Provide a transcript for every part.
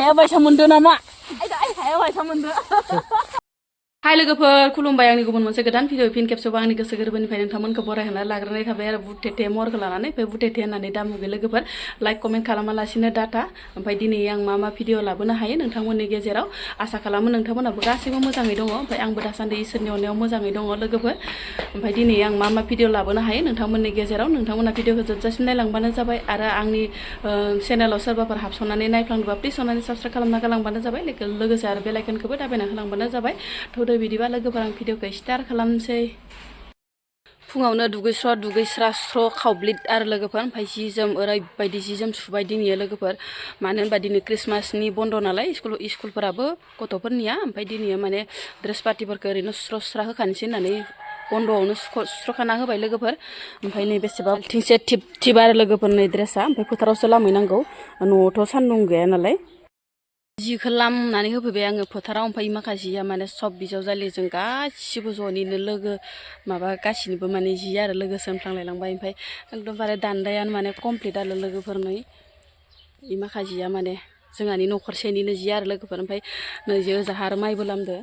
हाया बायसा मोनदो नामा आइ हाया बायसा मोनदो हाय लोगोफोर खुलुमबाय आंनि गुबुन मोनसे गोदान भिडिअ फिन खेबसेबाव आंनि गोसो गोरबोनिफ्राय नोंथांमोनखौ बरायहोना लाग्रोनाय थाबाय आरो बुटेटे महरखौ लानानै ओमफ्राय बुटेटे होननानै दाम मुगै लोगोफोर लाइक कमेन्ट खालामालासिनो डाटा ओमफ्राय दिनै आं मा भिडिअ लाबोनो हायो नोंथांमोननि गेजेराव आसा खालामो नोंथांमोनाबो गासैबो मोजाङै दङ ओमफ्राय आंबो दासान्दि इसोरनि अननायाव मोजाङै दङ लोगोफोर ओमफ्राय दिनै आं मा भिडिअ लाबोनो हायो नोंथांमोननि गेजेराव नोंथांमोना भिडिअखौ जोबजासिम नायलांबानो जाबाय आरो आंनि चेनेलाव सोरबाफोर हाबसननानै नायफ्लांदोंबा प्लिज अननानै साबस्क्राइब खालामना गालांबानो जाबाय लोगोसे आरो बेल आइकनखौबो दाबायना होलांबानो जाबाय थ' बिदिबा लोगोफोर आं भिडिअखौ स्टार्ट खालामनोसै फुङावनो दुगैस्रा स्र' खावब्लिद आरो लोगोफोर ओमफ्राय जि जोम ओरैबायदि जि जोम सुबाय दिनै लोगोफोर मानो होनबा दिनै क्रिसमासनि बन्द' नालाय स्कुलफोराबो गथ'फोरनिया ओमफ्राय दिनै माने ड्रेस पार्टिफोरखौ ओरैनो सुस्र' होखानोसै होननानै बन्द'आवनो सुस्र'खाना होबाय लोगोफोर ओमफ्राय नै बेसेबा थिंसे थिब आरो लोगोफोर नै ड्रेसा ओमफ्राय फोथारावसो लामहैनांगौ न'आवथ' सान्दुं गैया नालाय जिखौ लामनानै होफैबाय आङो फोथाराव ओमफ्राय माखासेया माने सब बिजावजालिजों गासिबो ज'निनो लोगो माबा गासिनिबो माने जि आरो लोगो सोमफ्लांलायलांबाय ओमफ्राय एकदमबारे दान्दायानो माने कमप्लिट आरो लोगोफोरनै इ माखासेया माने जोंहानि न'खरसेनिनो जि आरो लोगोफोर ओमफ्राय नैजो ओजाहा आरो माइबो लामदो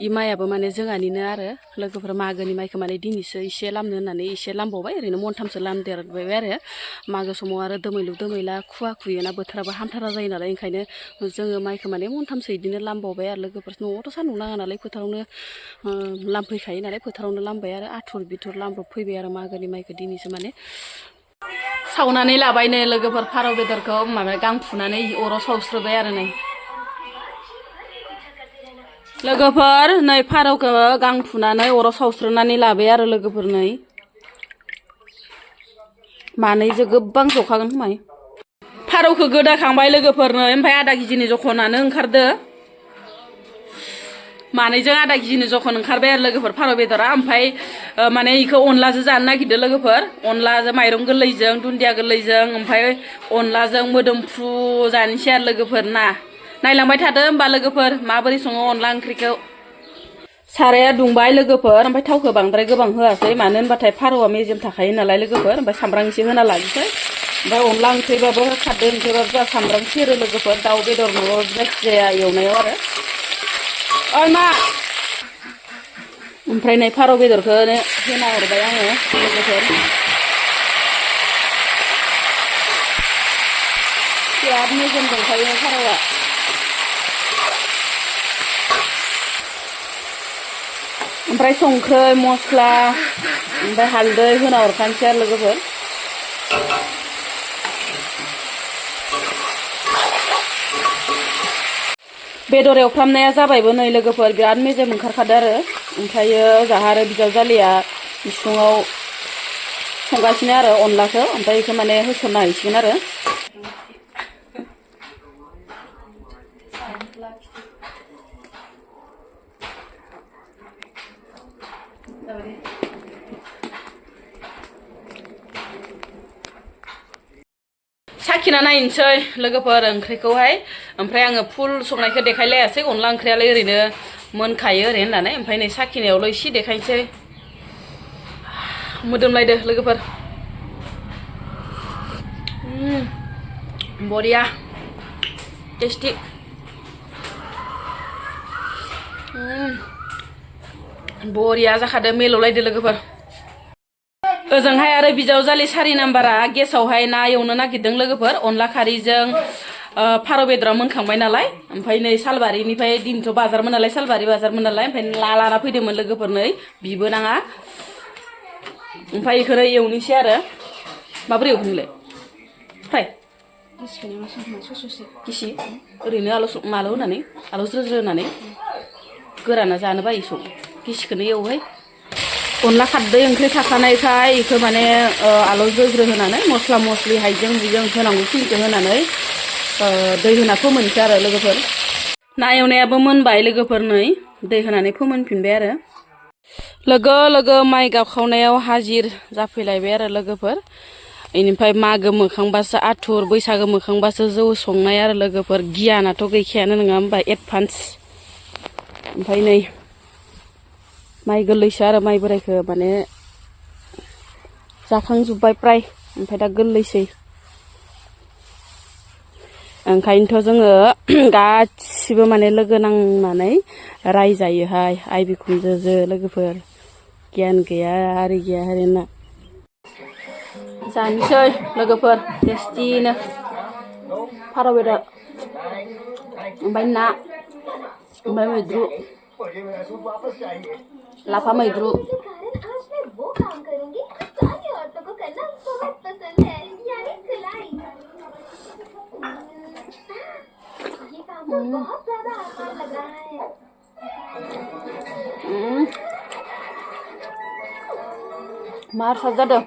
इ माइयाबो माने जोंहानिनो आरो लोगोफोर मागोनि माइखौ माने दिनैसो एसे लामनो होननानै एसे लामबावबाय ओरैनो मनथामसो लामदेरबाय आरो मागो समाव आरो दोमैलु दोमैला खुवा खुयोना बोथोराबो हामथारा जायो नालाय ओंखायनो जोङो माइखौ माने मनथामसो बिदिनो लामबावबाय आरो लोगोफोर न'आवथ' सान्दुं नाङा नालाय फोथारावनो लामफैखायो नालाय फोथारावनो लामबाय आरो आथुर बिथुर लामब्रब फैबाय आरो मागोनि माइखौ दिनैसो माने सावनानै लाबायनो लोगोफोर फारौ बेदरखौ माबा गां फुनानै अराव सावस्रोबाय आरो नै लोगोफोर नै फारौखौ गां फुनानै अराव सावस्रोनानै लाबाय आरो लोगोफोर नै मानैजों गोबां जखागोन खोमाय फारौखौ गोदाखांबाय लोगोफोर नै ओमफ्राय आधा केजिनि जखनानो ओंखारदो मानैजों आधा केजिनि जखन ओंखारबाय आरो लोगोफोर फारौ बेदरा ओमफ्राय माने इखौ अनलाजों जानो नागिरदो लोगोफोर अनलाजों माइरं गोरलैजों दुन्दिया गोरलैजों ओमफ्राय अनलाजों मोदोमफ्रु जानोसै आरो लोगोफोर नायलांबाय थादो होमबा लोगोफोर माबोरै सङो अनला ओंख्रिखौ साराया दुंबाय लोगोफोर ओमफ्राय थावखौ बांद्राय गोबां होआसै मानो होनबाथाय फारौआ मेजेम थाखायो नालाय लोगोफोर ओमफ्राय सामब्राम एसे होना लानोसै ओमफ्राय अनला ओंख्रिबाबो खारदै ओंख्रिबाबो जा सामब्राम सेरो लोगोफोर दाउ बेदर न'आव जायखिजाया एवनायाव आरो ओइ मा ओमफ्राय नै फारौ बेदरखौ होना हरबाय आङो लोगोफोर बिराद मेजेम दंखायो फारौआ ओमफ्राय संख्रै मस्ला ओमफ्राय हालदै होना हरखानोसै आरो लोगोफोर बेदर एवफ्रामनाया जाबायबो नै लोगोफोर बिराद मेजेम ओंखारखादो आरो ओमफ्रायो जाहा आरो बिजावजालिया इसिङाव संगासिनो आरो अनलाखौ ओमफ्राय बेखौ माने होसनना हैसिगोन आरो साखिना नायनोसै लोगोफोर ओंख्रिखौहाय ओमफ्राय आङो फुल संनायखौ देखायलायासै अनला ओंख्रियालाय ओरैनो मोनखायो ओरै होननानै ओमफ्राय नै साखिनायावल' एसे देखायनोसै मोदोमलायदो लोगोफोर बरिया टेस्टि बरिया जाखादो मिलौलायदो लोगोफोर ओजोंहाय आरो बिजावजालि 4 नाम्बारा गेसावहाय ना एवनो नागिरदों लोगोफोर अनला खारैजों फारौ बेदरा मोनखांबाय नालाय ओमफ्राय नै सालबारिनिफ्राय दिनैथ' बाजारमोन नालाय सालबारि बाजारमोन नालाय ओमफ्राय लाना फैदोंमोन लोगोफोर नै बिबो नाङा ओमफ्राय बेखौनो एवनोसै आरो माबोरै एवगोनलाय फ्राय गिसि ओरैनो माल' होनानै आलौ ज्रो ज्रो होनानै गोराना जानो बायो सं गिसिखौनो एवहाय अनला खारदै ओंख्रि थाखानायखाय बेखौ माने आलौ ज्रो ज्रो होनानै मस्ला मस्लि हाइजें बिजों होनांगौ खिनिखौ होनानै दै होना फोमोनसै आरो लोगोफोर ना एवनायाबो मोनबाय लोगोफोर नै दै होनानै फोमोनफिनबाय आरो लोगो लोगो माइ गावखावनायाव हाजिर जाफैलायबाय आरो लोगोफोर बेनिफ्राय मागो मोखांबासो आथुर बैसागो मोखांबासो जौ संनाय आरो लोगोफोर गियानाथ' गैखायानो नङा होमबा एडभान्स ओमफ्राय नै माइ गोरलैसो आरो माइ बोरायखौ माने जाखांजोब्बाय प्राय ओमफ्राय दा गोरलैसै ओंखायनोथ' जोङो गासिबो माने लोगो नांनानै रायजायोहाय आइ बिखुनजोजो लोगोफोर गियान गैया आरि गैया आरोना जानोसै लोगोफोर टेस्टिनो फारौ बेदर ओमफ्राय ना ओमफ्राय मैद्रु लाफा मैद्रु मार साद जादों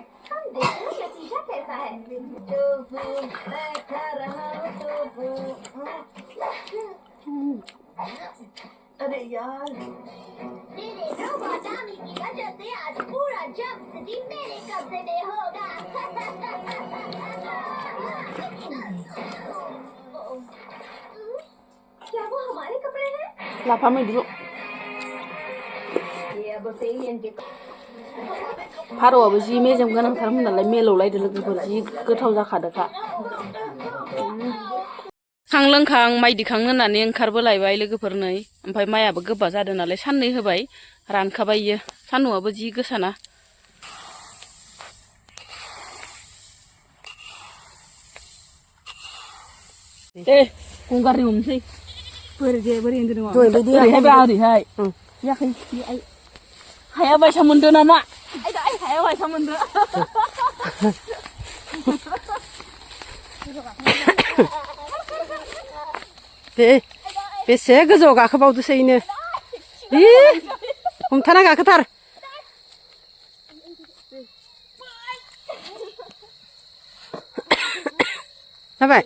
अरे यार आज पूरा जब सिटी मेरे कब्जे में होगा क्या वो हमारे कपड़े हैं लाफा मैद्रु ये अब सेलियन के फारौआबो जि मेजेम गोनांथारमोन नालाय मिलौलायदो लोगोफोर जि गोथाव जाखादोखा खां लोंखां माइ दिखांनो होननानै ओंखारबोलायबाय लोगोफोर नै ओमफ्राय माइयाबो गोबा जादों नालाय साननै होबाय रानखाबाय इयो सान्दुंआबो जि गोसाना दे गंगारनि हमनोसै बोरै होनदों नामा ओरैहाय बा ओरैहाय याखै हाया बायसा मोनदो नामा आइ हाया बायसा मोनदो बेसे गोजौआव गाखोबावदोसै इनो हमथाना गाखोथार जाबाय